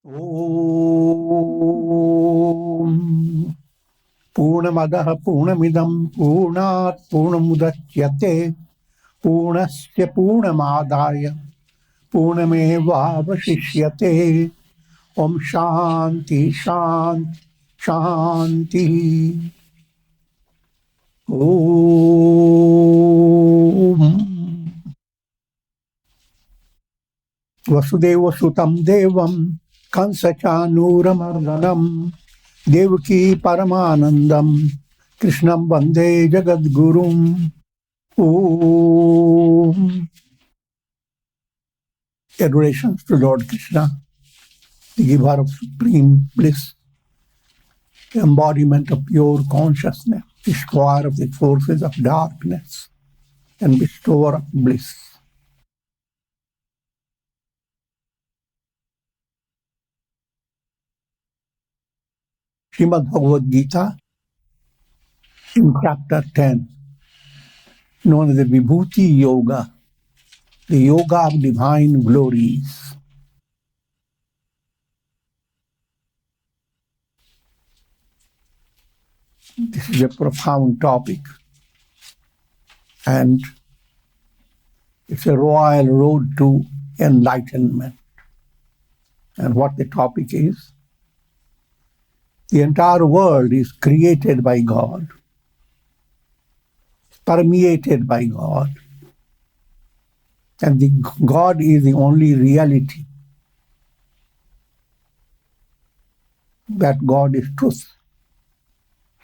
Om Purnamadaha Purnamidam Purnat Purnamudachyate Purnasya Purnamadaya Purnamevavashishyate Om Shanti Shanti Shanti Om Vasudeva Sutam Devam Kansachanuramardhanam Devaki Paramanandam Krishnam Vande Jagadgurum. Om. Adorations to Lord Krishna, the giver of supreme bliss, the embodiment of pure consciousness, destroyer of the forces of darkness, and bestower of bliss. Srimad Bhagavad Gita, in chapter 10, known as the Vibhuti Yoga, the yoga of divine glories. This is a profound topic, and it's a royal road to enlightenment. And what the topic is, the entire world is created by God, permeated by God, and God is the only reality. That God is truth.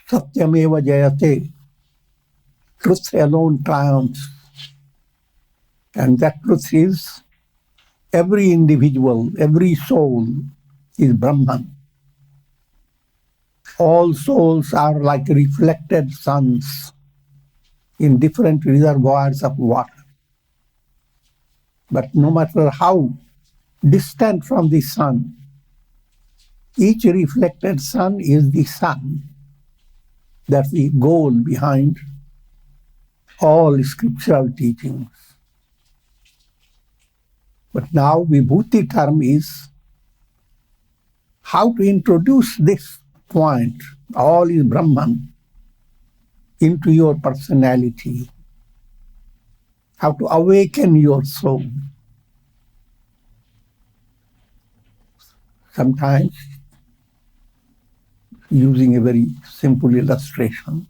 Satyameva jayate. Truth alone triumphs. And that truth is every individual, every soul is Brahman. All souls are like reflected suns in different reservoirs of water. But no matter how distant from the sun, each reflected sun is the sun. That's the goal behind all scriptural teachings. But now Vibhuti term is how to introduce this point, all is Brahman, into your personality. How to awaken your soul. Sometimes, using a very simple illustration,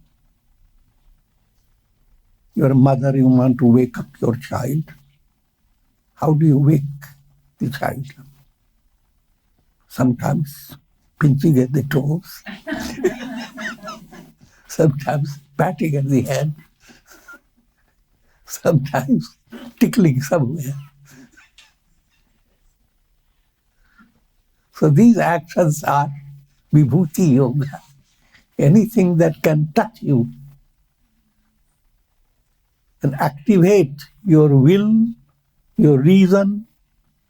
you're a mother, you want to wake up your child. How do you wake the child? Sometimes pinching at the toes, sometimes patting at the head, sometimes tickling somewhere. So these actions are Vibhuti Yoga. Anything that can touch you and activate your will, your reason,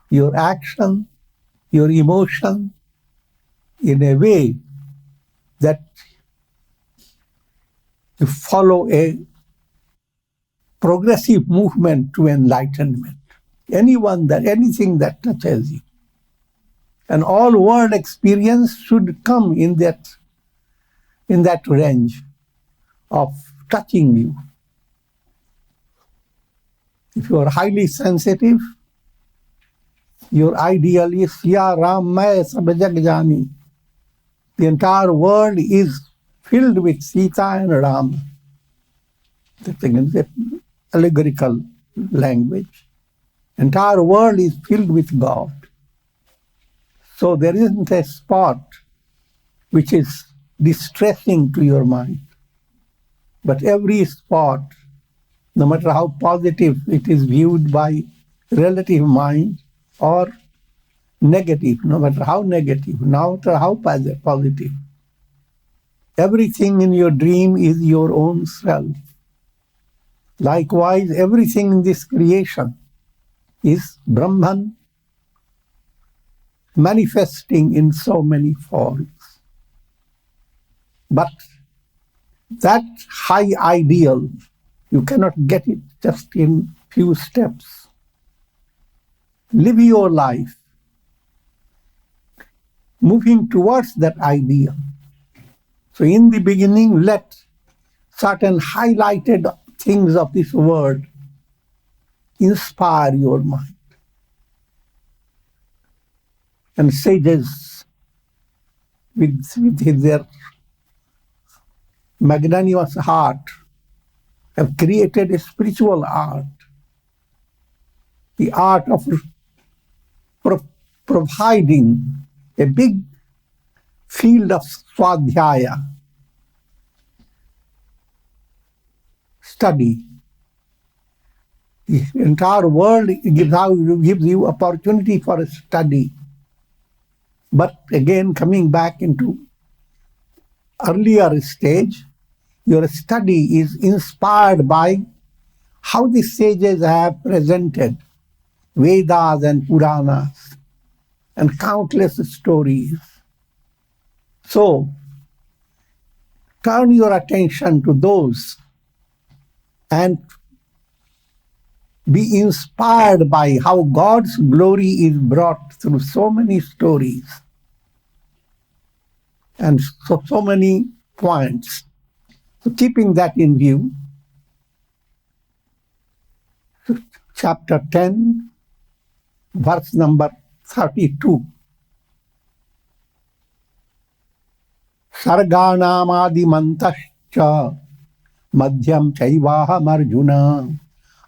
your action, your emotion in a way that you follow a progressive movement to enlightenment. Anything that touches you. And all world experience should come in that range of touching you. If you are highly sensitive, your ideal is Ya Ram Mai Sab Jag Jani. The entire world is filled with Sita and Ram. That's an allegorical language. Entire world is filled with God. So there isn't a spot which is distressing to your mind. But every spot, no matter how positive it is viewed by relative mind, or negative, no matter how negative, no matter how positive, everything in your dream is your own self. Likewise, everything in this creation is Brahman, manifesting in so many forms. But that high ideal, you cannot get it just in few steps. Live your life moving towards that ideal. So in the beginning, let certain highlighted things of this world inspire your mind. And sages, with their magnanimous heart, have created a spiritual art, the art of providing a big field of swadhyaya, study. The entire world gives you opportunity for a study. But again, coming back into earlier stage, your study is inspired by how the sages have presented Vedas and Puranas and countless stories. So, turn your attention to those and be inspired by how God's glory is brought through so many stories and so many points. So keeping that in view, chapter 10, verse number 32. Sarganamadimantascha madhyam chaivaham Arjuna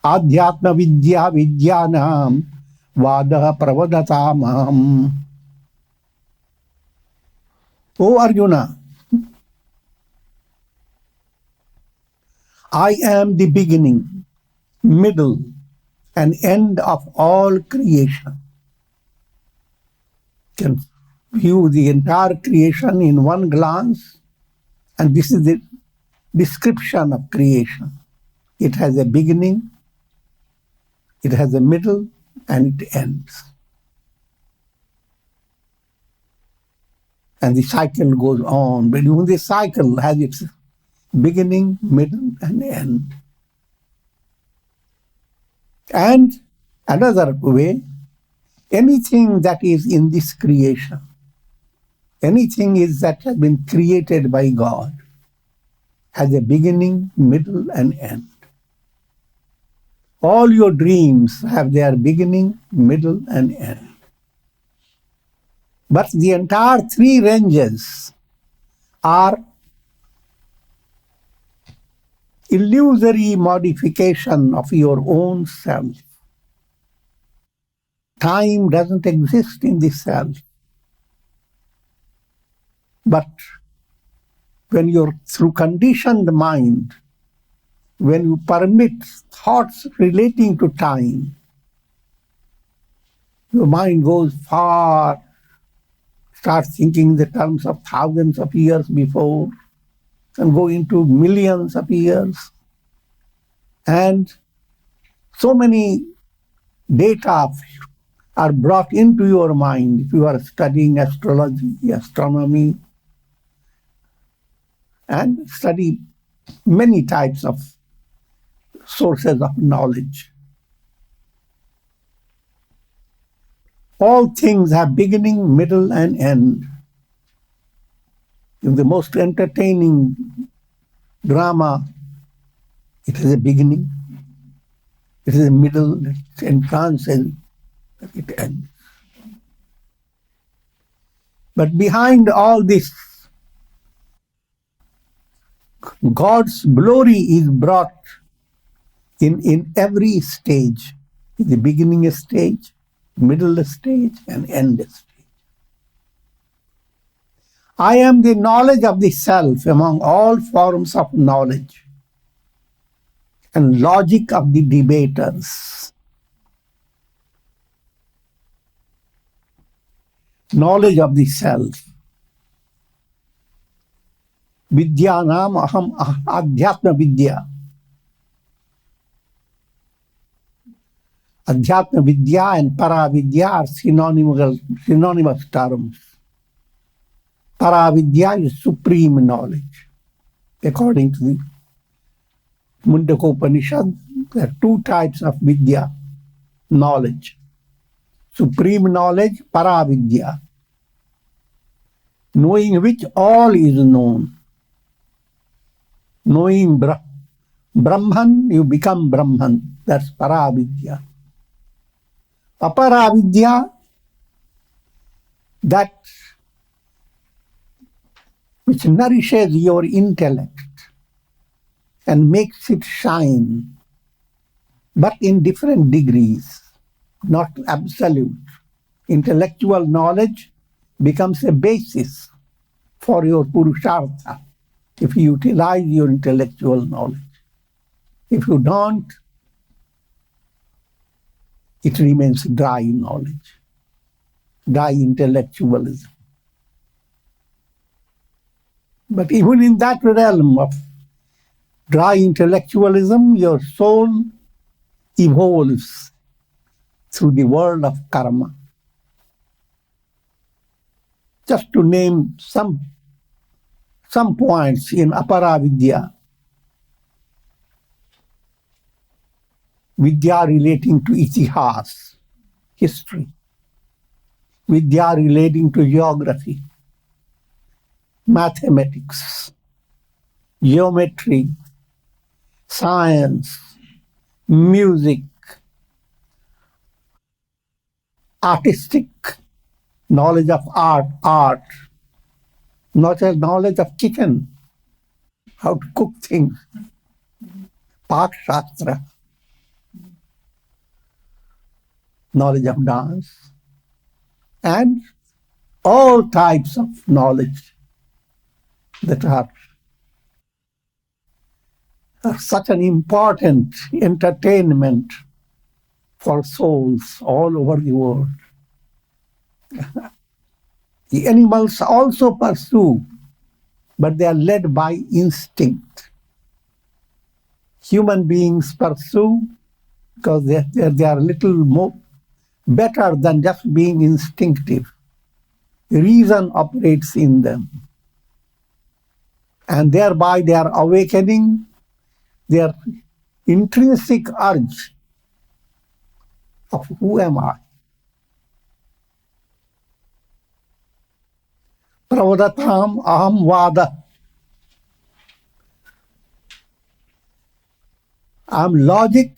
adhyatma vidya vidyanam vada pravadatamam. O Arjuna, I am the beginning, middle, and end of all creation. You can view the entire creation in one glance, and this is the description of creation. It has a beginning, it has a middle, and it ends. And the cycle goes on, but even the cycle has its beginning, middle, and end. And another way, anything that is in this creation, anything that has been created by God, has a beginning, middle, and end. All your dreams have their beginning, middle, and end. But the entire three ranges are illusory modification of your own self. Time doesn't exist in the self. But when you're through conditioned mind, when you permit thoughts relating to time, your mind goes far, starts thinking in the terms of thousands of years before, and go into millions of years. And so many data are brought into your mind if you are studying astrology, astronomy, and study many types of sources of knowledge. All things have beginning, middle, and end. In the most entertaining drama, it has a beginning, it is a middle, it's entrancing, it ends. But behind all this, God's glory is brought in every stage, in the beginning stage, middle stage, and end stage. I am the knowledge of the self among all forms of knowledge and logic of the debaters. Knowledge of the self. Vidyanam aham adhyatma vidya. Adhyatma vidya and para vidya are synonymous terms. Para vidya is supreme knowledge. According to the Mundaka Upanishad, there are two types of vidya, knowledge. Supreme knowledge, para vidya. knowing which all is known. Knowing Brahman, you become Brahman. That's Paravidya. Aparavidya, that which nourishes your intellect and makes it shine, but in different degrees, not absolute. Intellectual knowledge becomes a basis for your purushartha if you utilize your intellectual knowledge. If you don't, it remains dry knowledge, dry intellectualism. But even in that realm of dry intellectualism, your soul evolves through the world of karma. Just to name some points in Aparavidya, Vidya relating to itihas, history, Vidya relating to geography, mathematics, geometry, science, music, artistic knowledge of art, not a knowledge of kitchen, how to cook things, Pak Shastra, knowledge of dance, and all types of knowledge that are such an important entertainment for souls all over the world. The animals also pursue, but they are led by instinct. Human beings pursue because they are a little more better than just being instinctive. Reason operates in them. And thereby they are awakening their intrinsic urge of who am I? Pravadatam aham vada. I am logic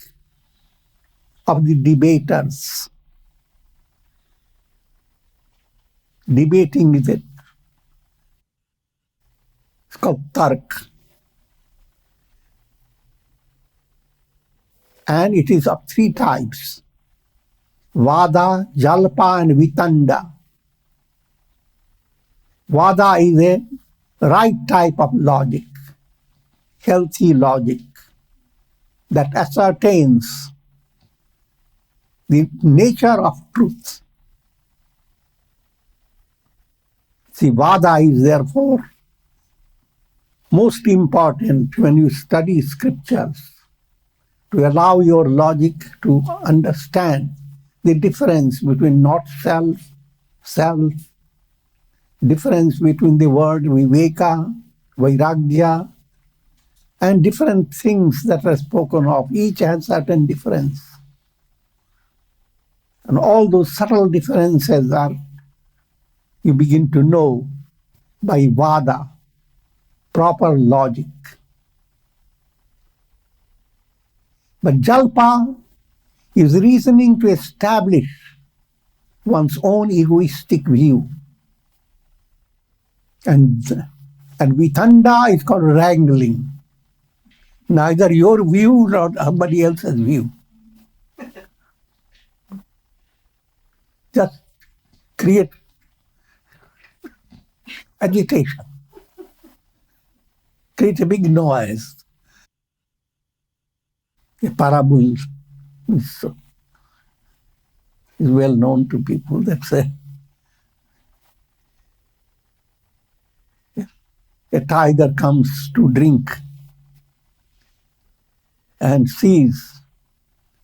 of the debaters. Debating is it. It's called tark. And it is of three types: Vada, Jalapa, and Vitanda. Vada is a right type of logic, healthy logic, that ascertains the nature of truth. See, Vada is therefore most important when you study scriptures, to allow your logic to understand the difference between not self, self, difference between the word viveka, vairagya, and different things that are spoken of. Each has certain difference. And all those subtle differences are, you begin to know by Vada, proper logic. But Jalpa is reasoning to establish one's own egoistic view. And Vitanda is called wrangling. Neither your view nor somebody else's view. Just create agitation. Create a big noise. A parable is well known to people. That's a tiger comes to drink and sees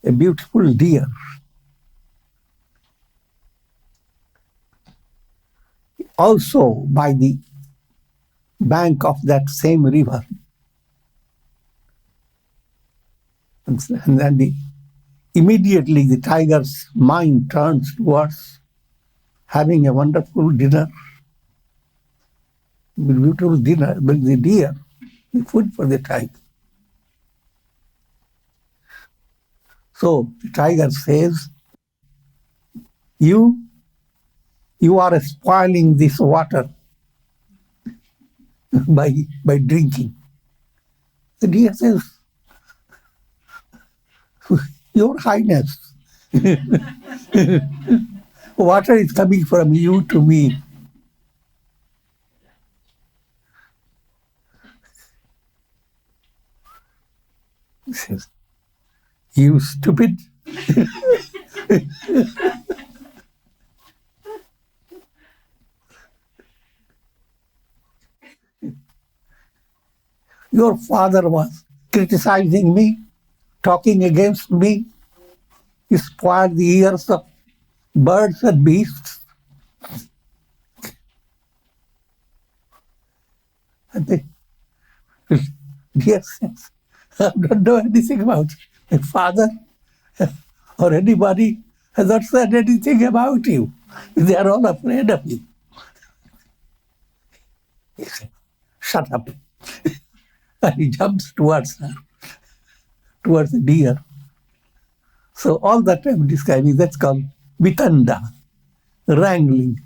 a beautiful deer. Also by the bank of that same river. And then immediately the tiger's mind turns towards having a wonderful dinner beautiful dinner, but the deer, the food for the tiger. So the tiger says, you are spoiling this water by drinking. The deer says, Your Highness, water is coming from you to me. He says, you stupid. Your father was criticizing me, talking against me. He spoiled the ears of birds and beasts. And the deer says, I don't know anything about it. My father or anybody has not said anything about you. They are all afraid of you. He said, shut up. And he jumps towards her, towards the deer. So all that I'm describing, that's called Vitanda, wrangling.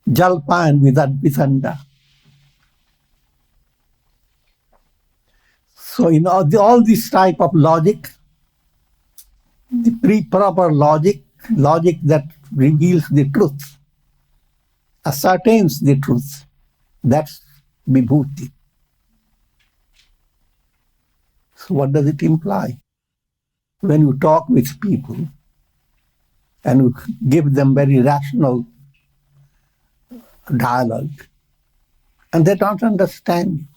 Jalapa and Vitanda. So in all this type of logic, the proper logic that reveals the truth, ascertains the truth, that's Vibhuti. So what does it imply? When you talk with people and you give them very rational dialogue, and they don't understand.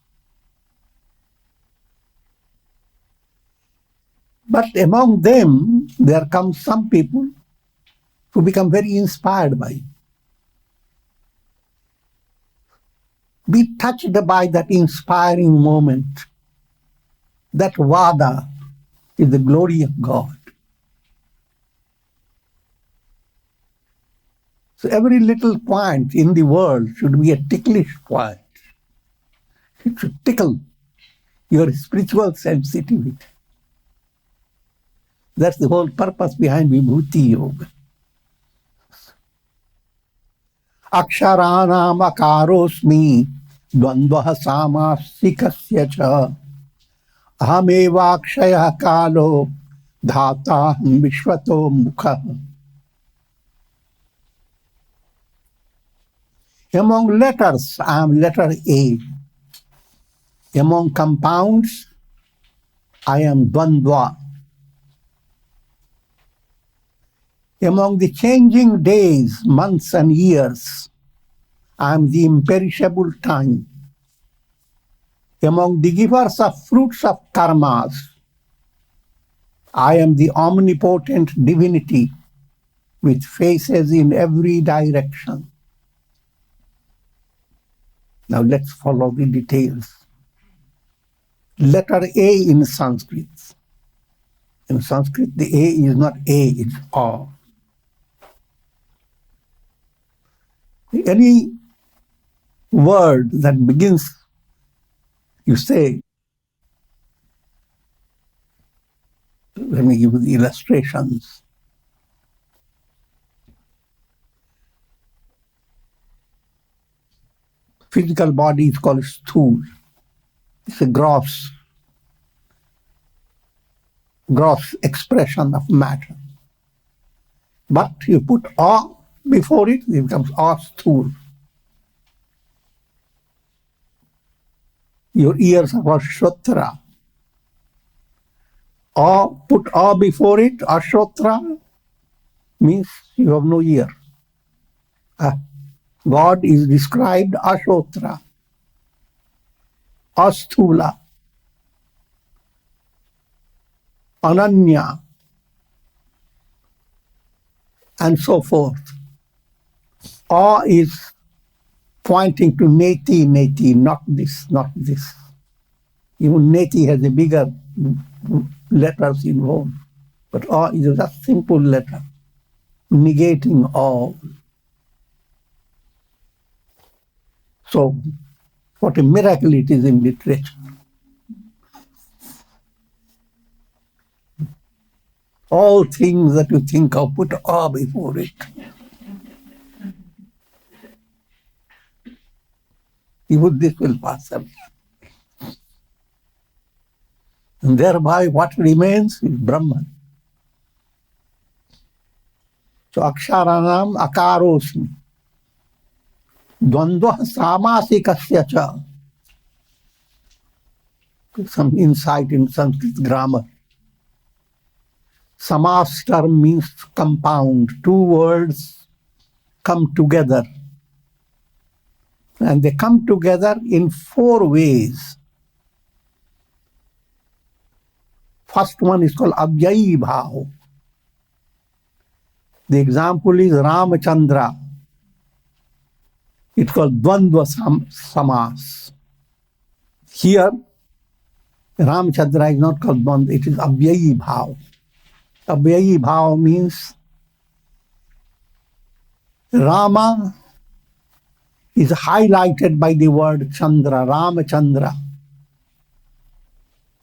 But among them, there come some people who become very inspired by it. Be touched by that inspiring moment. That Vada is the glory of God. So every little point in the world should be a ticklish point. It should tickle your spiritual sensitivity. That's the whole purpose behind Vibhuti Yoga. Aksharanam akarosmi dvandvaha samasikasya cha ahameva akshaya kalo dhataham vishvato mukha. Among letters, I am letter A. Among compounds, I am dvandva. Among the changing days, months, and years, I am the imperishable time. Among the givers of fruits of karmas, I am the omnipotent divinity with faces in every direction. Now let's follow the details. Letter A in Sanskrit. In Sanskrit, the A is not A, it's A. Any word that begins, you say, let me give you the illustrations. Physical body is called sthū. It's a gross expression of matter. But you put A before it becomes asthū. Your ears are called shrotra. Put A before it, ashrotra, means you have no ear. God is described ashrotra, asthūla, ananya, and so forth. A is pointing to neti, not this. Even neti has a bigger letters involved, but A is a simple letter. negating all. So, what a miracle it is in literature. All things that you think of, put awe before it. Even this will pass away. And thereby what remains is Brahman. So Aksharanam Akarosmi. Dvandva Samasikasya cha. Some insight in Sanskrit grammar. Samas term means compound. Two words come together. And they come together in four ways. First one is called Abhyayi Bhav. The example is Ramachandra. It's called Dvandva Samas. Here, Ramachandra is not called Dvandva, it is Abhyayi Bhav. Abhyayi Bhav means Rama is highlighted by the word Chandra, Ramachandra.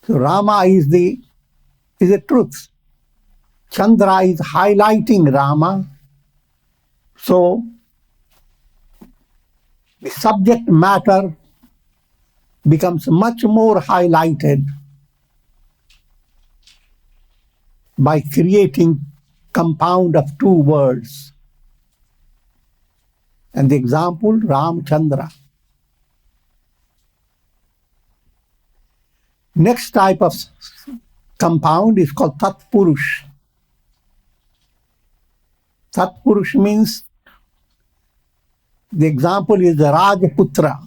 So Rama is the truth. Chandra is highlighting Rama. So the subject matter becomes much more highlighted by creating compound of two words. And the example, Ramchandra. Next type of compound is called Tatpurush. Tatpurush means, the example is the Rajaputra.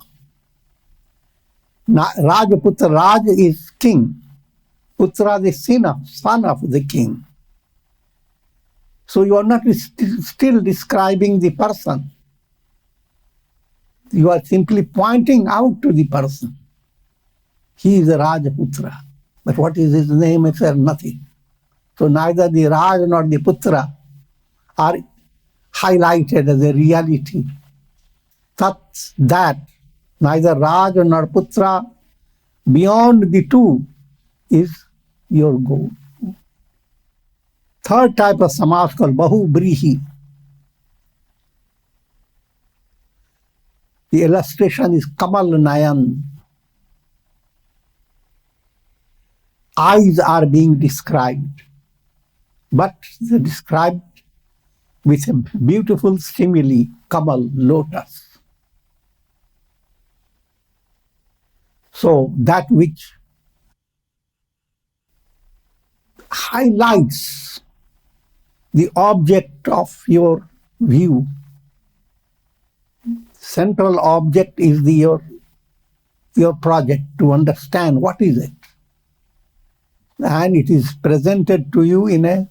Rajaputra, Raj is king. Putra, the son of the king. So you are not still describing the person. You are simply pointing out to the person. He is a Rajaputra. But what is his name? It's nothing. So neither the Raj nor the Putra are highlighted as a reality. That's that. Neither Raj nor Putra, beyond the two, is your goal. Third type of samas called Bahubrihi. The illustration is Kamal Nayan. Eyes are being described, but they're described with a beautiful simile, Kamal, lotus. So that which highlights the object of your view. Central object is your project, to understand what is it. And it is presented to you in a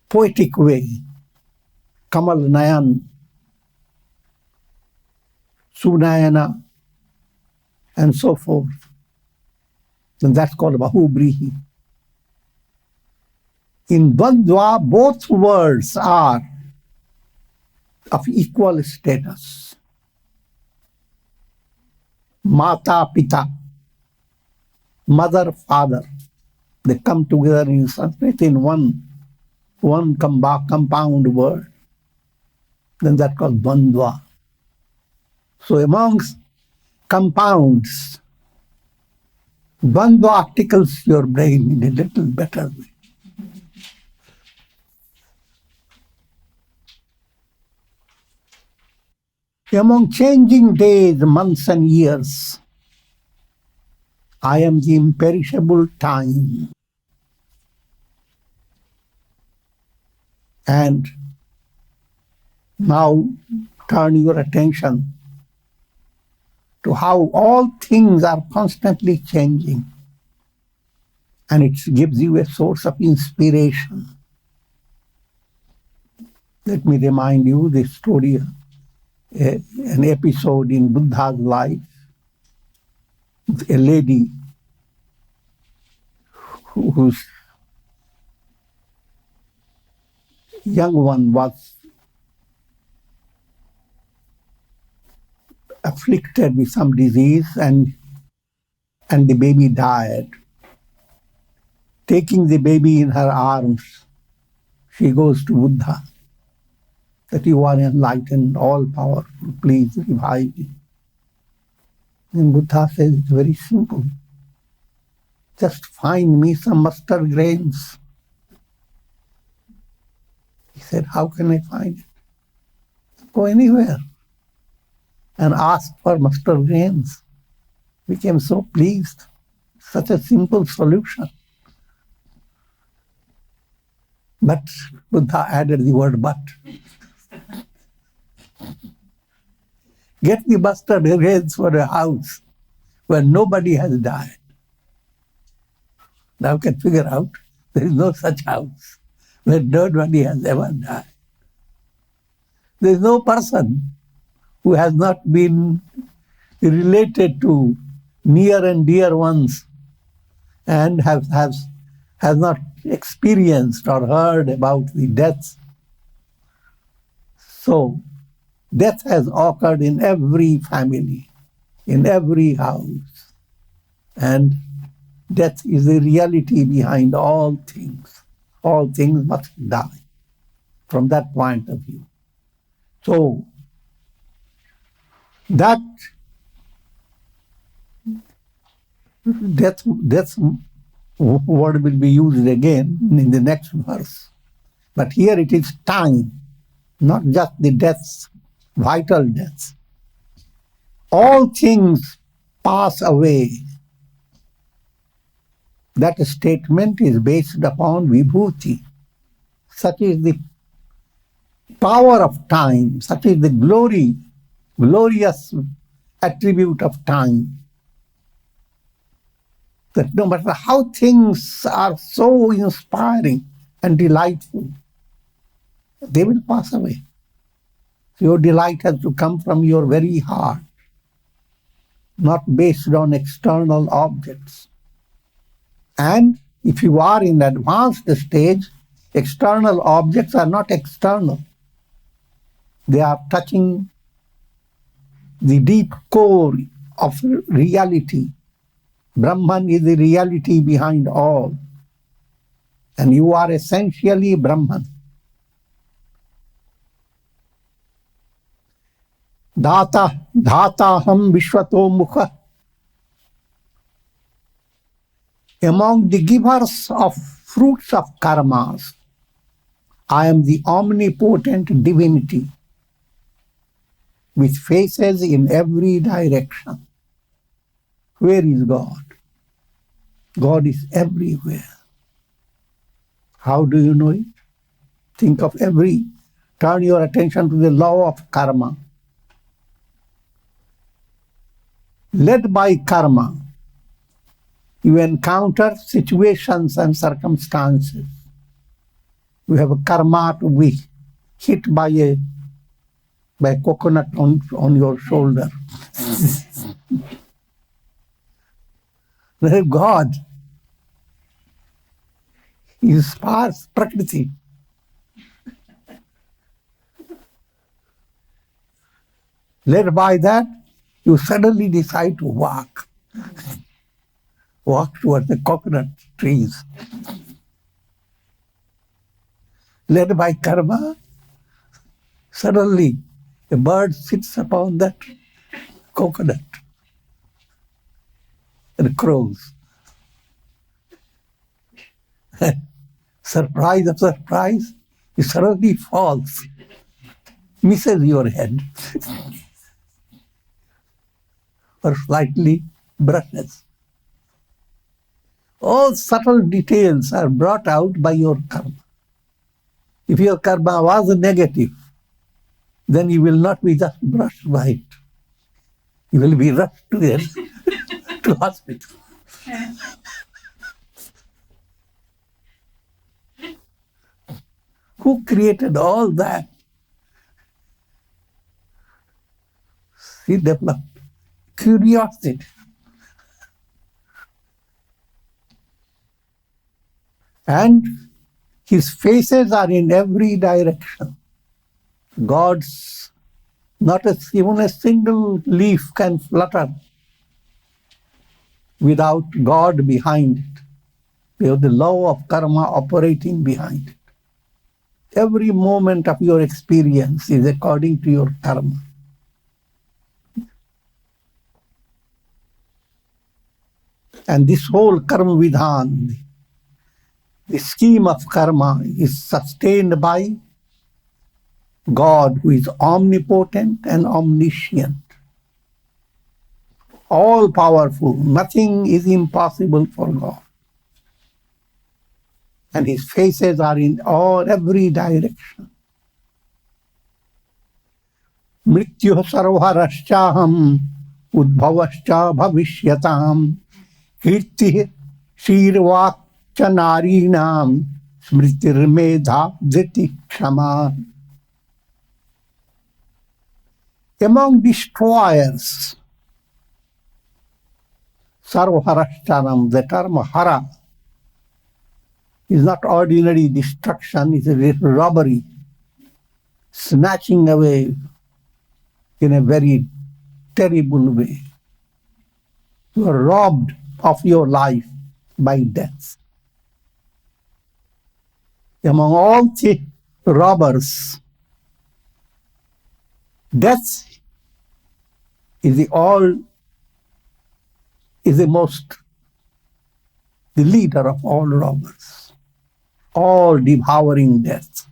poetic way. Kamal Nayan, Sunayana, and so forth. And that's called Bahubrihi. In Dvandva, both words are of equal status. Mata, Pita, mother, father, they come together in Sanskrit in one compound word. Then that's called Dvandva. So amongst compounds, Dvandva articles your brain in a little better way. Among changing days, months and years, I am the imperishable time. And now turn your attention to how all things are constantly changing. And it gives you a source of inspiration. Let me remind you the story, an episode in Buddha's life. A lady whose young one was afflicted with some disease and the baby died. Taking the baby in her arms, she goes to Buddha, that you are enlightened, all-powerful, please revive me. And Buddha says, it's very simple. Just find me some mustard grains. He said, how can I find it? Go anywhere and ask for mustard grains. Became so pleased. Such a simple solution. But Buddha added the word but. Get the mustard grains for a house where nobody has died. Now you can figure out there is no such house where nobody has ever died. There is no person who has not been related to near and dear ones and has not experienced or heard about the deaths. So, death has occurred in every family, in every house. And death is the reality behind all things. All things must die from that point of view. So, that's word will be used again in the next verse. But here it is time, not just the deaths, vital deaths. All things pass away. That statement is based upon Vibhuti. Such is the power of time, such is the glorious attribute of time. That no matter how things are so inspiring and delightful, they will pass away. Your delight has to come from your very heart, not based on external objects. And if you are in advanced stage, external objects are not external. They are touching the deep core of reality. Brahman is the reality behind all. And you are essentially Brahman. Dhataham Vishwato Mukha. Among the givers of fruits of karmas, I am the omnipotent divinity with faces in every direction. Where is God? God is everywhere. How do you know it? Think of turn your attention to the law of karma. Led by karma, you encounter situations and circumstances. You have a karma to be hit by a coconut on your shoulder. God is sparse prakriti. Led by that, you suddenly decide to walk towards the coconut trees. Led by karma, suddenly a bird sits upon that coconut and crows. Surprise of surprise, it suddenly falls, misses your head, or slightly brushes. All subtle details are brought out by your karma. If your karma was negative, then you will not be just brushed by it. You will be rushed to hospital. Who created all that? He developed curiosity. And His faces are in every direction. God's, even a single leaf can flutter without God behind it. You have the law of karma operating behind it. Every moment of your experience is according to your karma. And this whole karma vidhan, the scheme of karma, is sustained by God, who is omnipotent and omniscient, all powerful. Nothing is impossible for God. And his faces are in every direction. Mrityu sarvarashchaham udbhavascha bhavishyatam kirti shirvak narinam smritirmedha dhiti kshama. Among destroyers, sarvarashchanam, the term hara, is not ordinary destruction, it's a robbery, snatching away in a very terrible way. You are robbed of your life by death. Among all the robbers, death is the leader of all robbers, all devouring death.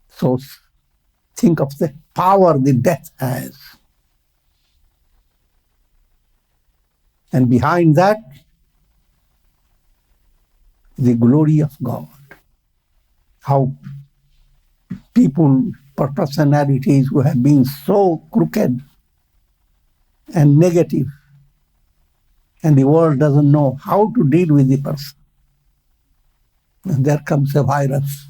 So think of the power the death has. And behind that, the glory of God. How people, personalities who have been so crooked and negative, and the world doesn't know how to deal with the person. And there comes a virus.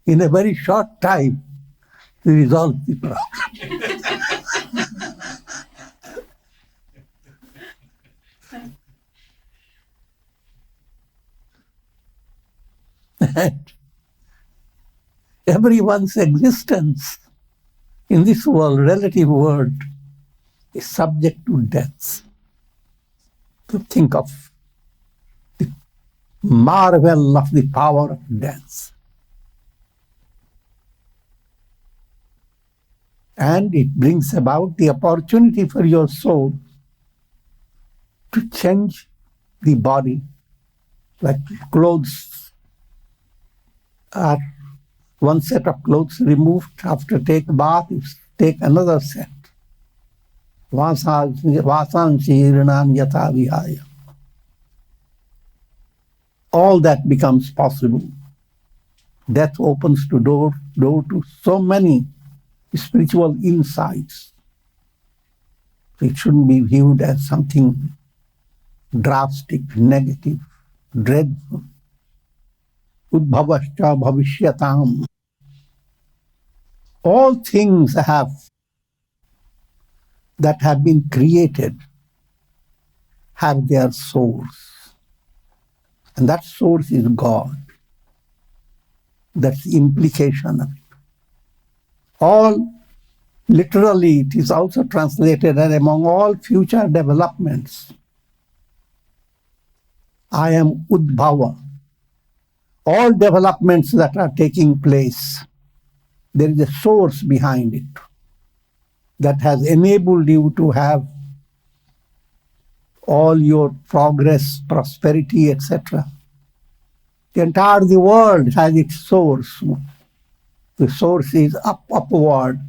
In a very short time, we resolve the problem. And everyone's existence in this world, relative world, is subject to death. To think of the marvel of the power of death. And it brings about the opportunity for your soul to change the body. Like clothes are one set of clothes removed, after take bath, you take another set. Vasansi irinan yatha vihaya. All that becomes possible. Death opens the door to so many spiritual insights. It shouldn't be viewed as something drastic, negative, dreadful. Udbhavascha bhavishyatam. All things that have been created have their source. And that source is God. That's the implication of it. All, literally, it is also translated as among all future developments, I am Udbhava. All developments that are taking place, there is a source behind it that has enabled you to have all your progress, prosperity, etc. The world has its source. The source is upward,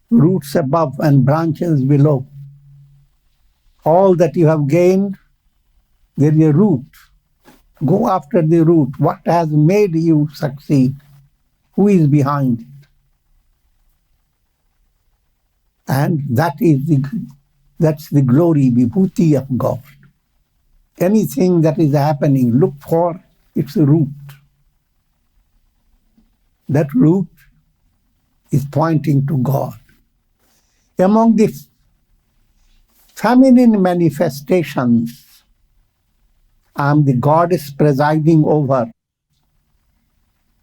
roots above and branches below. All that you have gained, there is a root. Go after the root. What has made you succeed? Who is behind it? And that's the glory, Vibhuti of God. Anything that is happening, look for its root. That root is pointing to God. Among the feminine manifestations. I am the goddess presiding over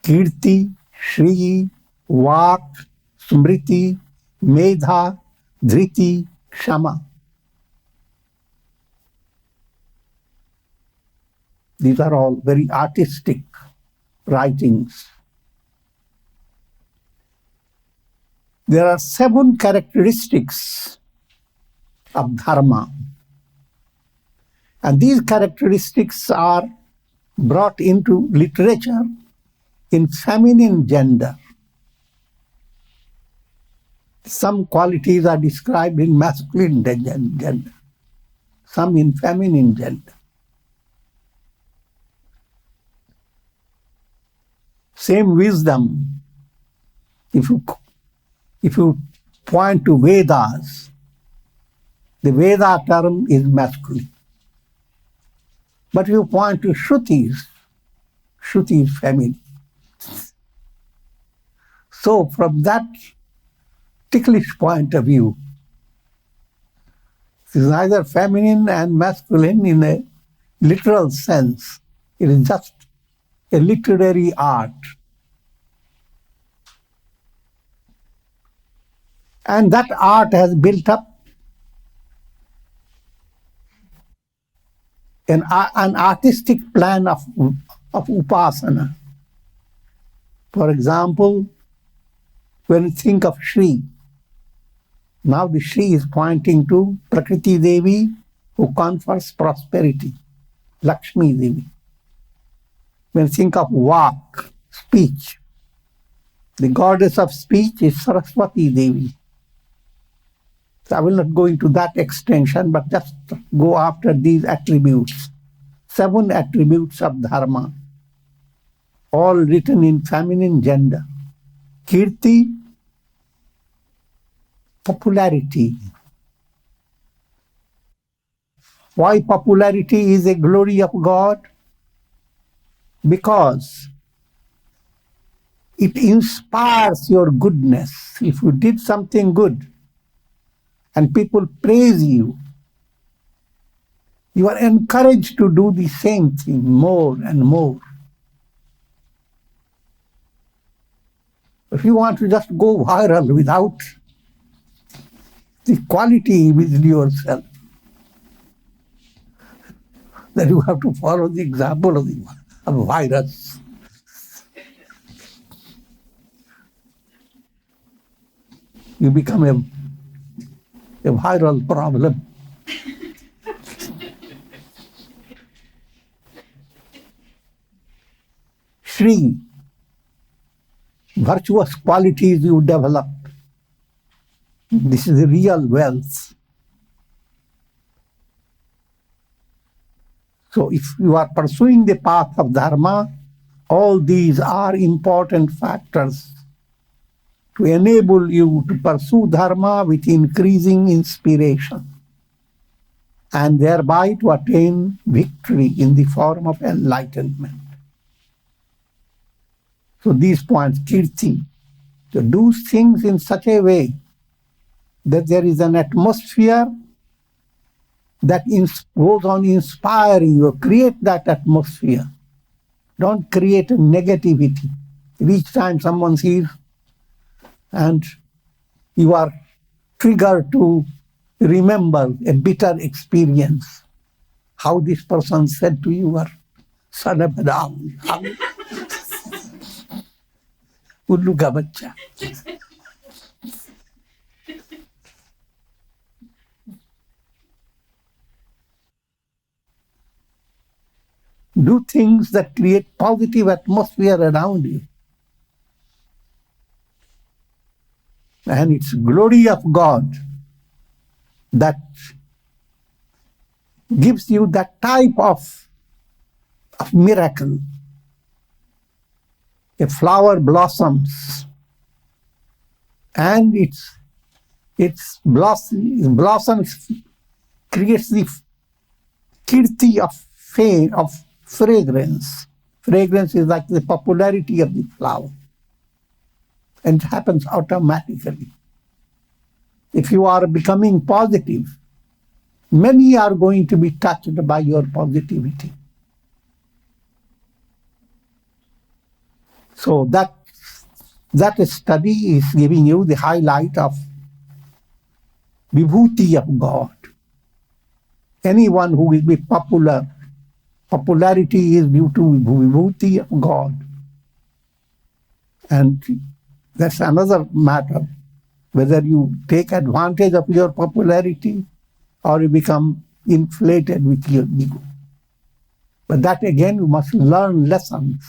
Kirti, Shri, Vak, Smriti, Medha, Dhriti, Kshama. These are all very artistic writings. There are 7 characteristics of dharma. And these characteristics are brought into literature in feminine gender. Some qualities are described in masculine gender, some in feminine gender. Same wisdom, if you point to Vedas, the Veda term is masculine. But if you point to Shruti is feminine. So from that ticklish point of view, it is either feminine and masculine in a literal sense. It is just a literary art. And that art has built up an artistic plan of upasana. For example, when you think of Shri, now the Shri is pointing to Prakriti Devi, who confers prosperity, Lakshmi Devi. When you think of Vak, speech, the goddess of speech is Saraswati Devi. So I will not go into that extension, but just go after these attributes. 7 attributes of dharma, all written in feminine gender. Kirti, popularity. Why popularity is a glory of God? Because it inspires your goodness. If you did something good and people praise you, you are encouraged to do the same thing more and more. If you want to just go viral without the quality within yourself, then you have to follow the example of a virus. You become a viral problem. Shri, virtuous qualities you develop. This is the real wealth. So if you are pursuing the path of dharma, all these are important factors to enable you to pursue dharma with increasing inspiration and thereby to attain victory in the form of enlightenment. So these points, kirti, to do things in such a way that there is an atmosphere that goes on inspiring you. Create that atmosphere. Don't create a negativity. Each time someone sees and you are triggered to remember a bitter experience, how this person said to you, son of Adam, Ullu ka bachcha. Do things that create positive atmosphere around you. And it's glory of God that gives you that type of miracle. A flower blossoms and its blossoms creates the kirti of fame, of fragrance. Fragrance is like the popularity of the flower. And it happens automatically. If you are becoming positive, many are going to be touched by your positivity. So that study is giving you the highlight of Vibhuti of God. Anyone who will be popular, popularity is due to Vibhuti of God. And that's another matter, whether you take advantage of your popularity or you become inflated with your ego. But that again, you must learn lessons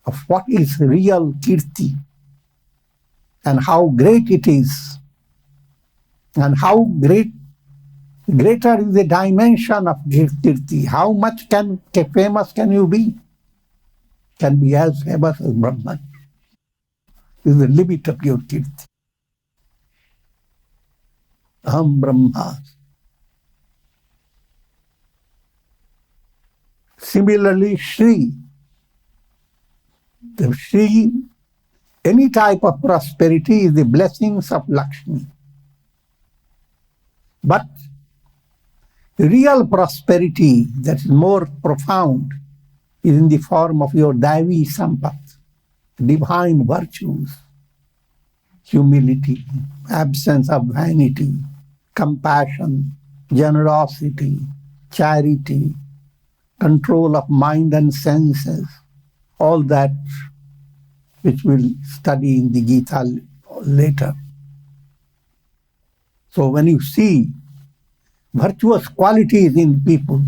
of what is real kirti and how great it is, and how greater is the dimension of kirti. How much famous can you be? Can be as famous as Brahman. Is the limit of your kirti. Aham Brahma. Similarly, Shri. The Shri, any type of prosperity is the blessings of Lakshmi. But real prosperity that is more profound is in the form of your Devi Sampath, divine virtues, humility, absence of vanity, compassion, generosity, charity, control of mind and senses, all that which we'll study in the Gita later. So when you see virtuous qualities in people,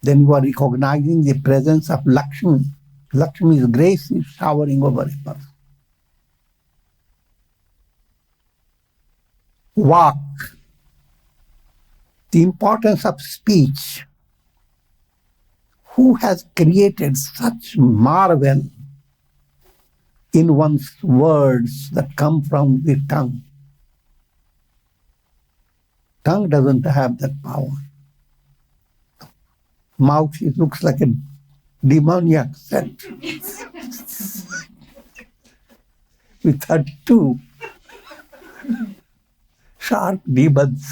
then you are recognizing the presence of Lakshmi. Lakshmi's grace is showering over a person. Vak, the importance of speech. Who has created such marvel in one's words that come from the tongue? Tongue doesn't have that power. Mouth, it looks like a demoniac set with 32 sharp demons.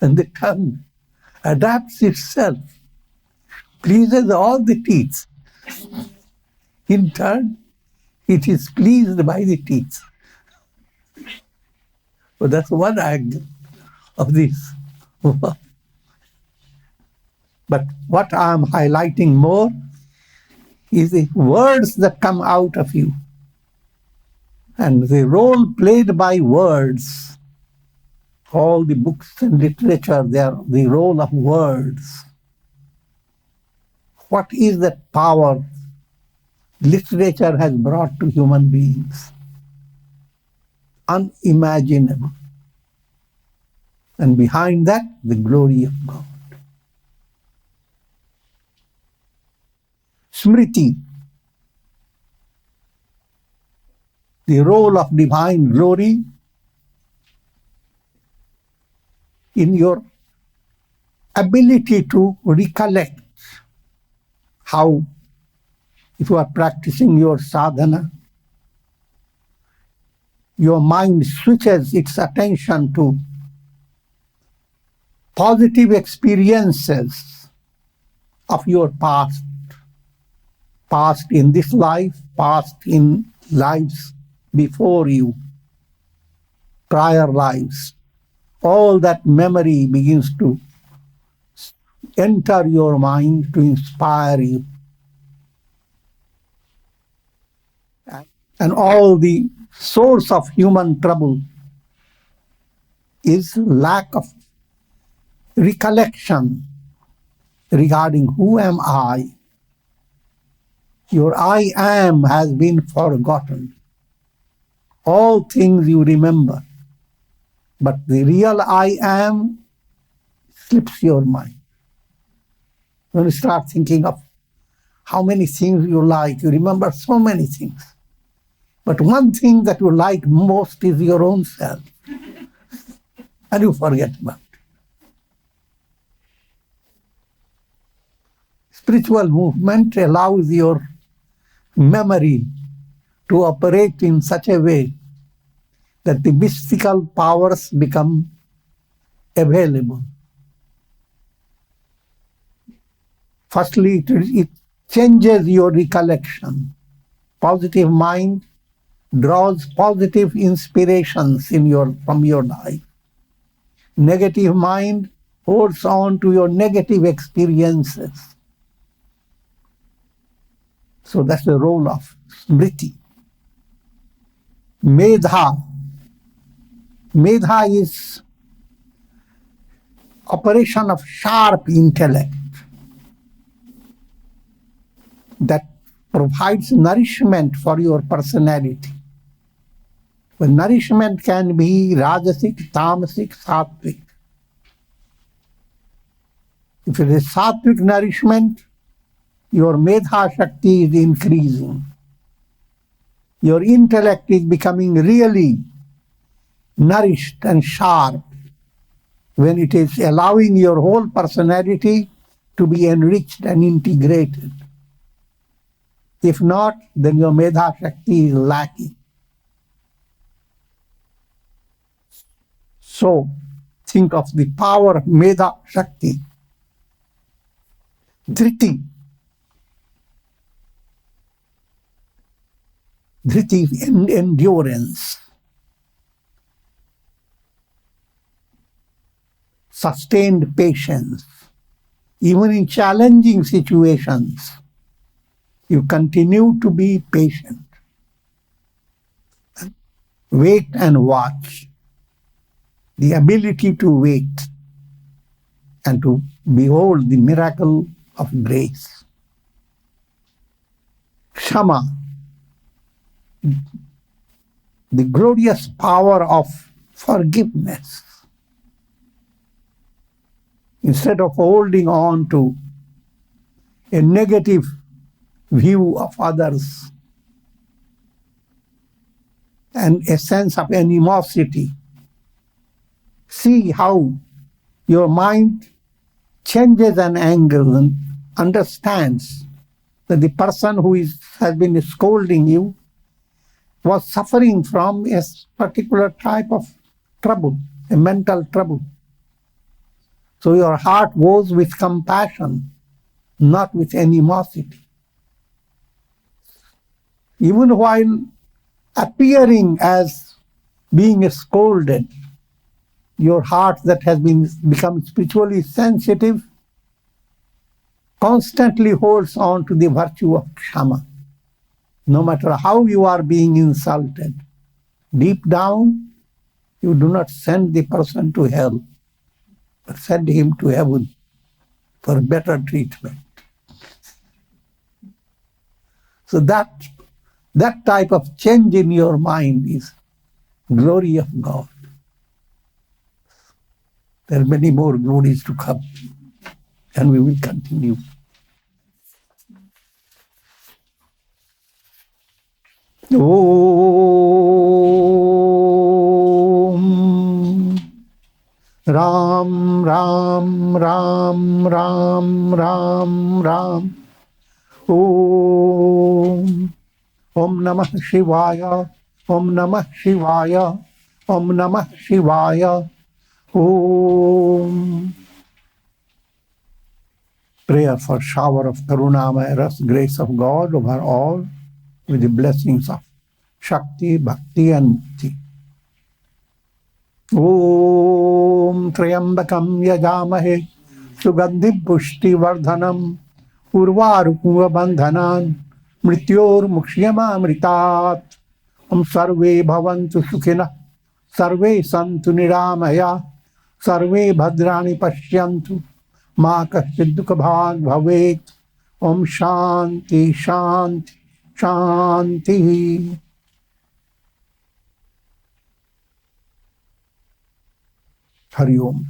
And the tongue adapts itself, pleases all the teeth. In turn, it is pleased by the teeth. So that's one angle of this. But what I am highlighting more is the words that come out of you and the role played by words. All the books and literature, they are the role of words. What is that power literature has brought to human beings? Unimaginable. And behind that, the glory of God. Smriti, the role of divine glory in your ability to recollect how, if you are practicing your sadhana, your mind switches its attention to positive experiences of your past in this life, past in lives before you, prior lives. All that memory begins to enter your mind to inspire you. And all the source of human trouble is lack of recollection regarding who am I. Your I am has been forgotten. All things you remember, but the real I am slips your mind. When you start thinking of how many things you like, you remember so many things. But one thing that you like most is your own self. And you forget about it. Spiritual movement allows your memory to operate in such a way that the mystical powers become available. Firstly, it changes your recollection. Positive mind draws positive inspirations from your life. Negative mind holds on to your negative experiences. So that's the role of smriti. Medha. Medha is operation of sharp intellect that provides nourishment for your personality. The nourishment can be rajasic, tamasic, sattvic. If it is sattvic nourishment, your medha shakti is increasing. Your intellect is becoming really nourished and sharp when it is allowing your whole personality to be enriched and integrated. If not, then your medha shakti is lacking. So, think of the power of medha shakti. Dhriti. Dhriti is endurance. Sustained patience. Even in challenging situations, you continue to be patient. Wait and watch. The ability to wait and to behold the miracle of grace. Kshama, the glorious power of forgiveness. Instead of holding on to a negative view of others and a sense of animosity, see how your mind changes an angle and understands that the person who has been scolding you was suffering from a particular type of trouble, a mental trouble. So your heart goes with compassion, not with animosity. Even while appearing as being scolded, your heart that has become spiritually sensitive constantly holds on to the virtue of kshama. No matter how you are being insulted, deep down, you do not send the person to hell, but send him to heaven for better treatment. So that type of change in your mind is glory of God. There are many more glories to come, and we will continue. Om Ram Ram Ram Ram Ram Ram. Om Namah Shivaya. Om Namah Shivaya. Om Namah Shivaya. Om. Prayer for shower of Karunamaya Ras, grace of God over all, with the blessings of Shakti, Bhakti and Mukti. Om Trayambakam Yajamahe Sugandhim Pushti Vardhanam Urvarukuva Bandhanan Mrityor Mukshiyama Mritat. Om Sarve Bhavantu Sukhina Sarve Santu Niramaya Sarve Bhadrani Pashyantu Ma Kaschid Dukha Bhag Bhavet. Om Shanti Shanti Shanti. Hari Om.